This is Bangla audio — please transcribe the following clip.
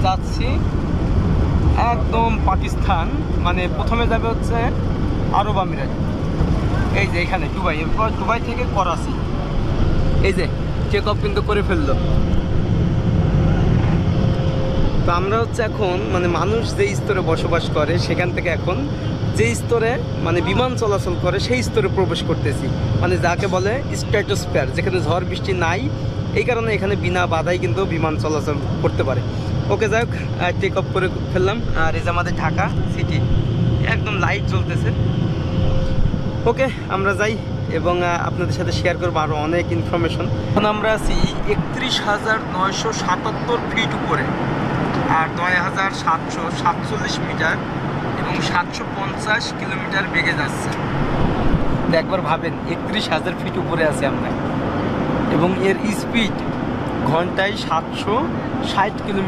যাচ্ছি একদম পাকিস্তান, মানে প্রথমে যাবে হচ্ছে আরব আমিরাত, এই যে এখানে দুবাই, এরপর দুবাই থেকে করাচি। এই যে চেক আপ কিন্তু করে ফেললো। তো আমরা হচ্ছে এখন মানে মানুষ যে স্তরে বসবাস করে সেখান থেকে এখন যে স্তরে মানে বিমান চলাচল করে সেই স্তরে প্রবেশ করতেছি, মানে যাকে বলে স্ট্র্যাটোস্ফিয়ার, যেখানে ঝড় বৃষ্টি নাই, এই কারণে এখানে বিনা বাধাই কিন্তু বিমান চলাচল করতে পারে। ওকে, যাই হোক, টেক অফ করে ফেললাম। আর এই যে আমাদের ঢাকা সিটি, একদম লাইট জ্বলতেছে। ওকে, আমরা যাই এবং আপনাদের সাথে শেয়ার করবো আরও অনেক ইনফরমেশন। এখন আমরা আছি 31,977 ফিট উপরে, আর 9,747 মিটার এবং 750 কিলোমিটার বেগে যাচ্ছে। একবার ভাবেন, 31,000 ফিট উপরে আছি আমরা, এবং এর স্পিড ঘন্টায় 760 কিলোমিটার।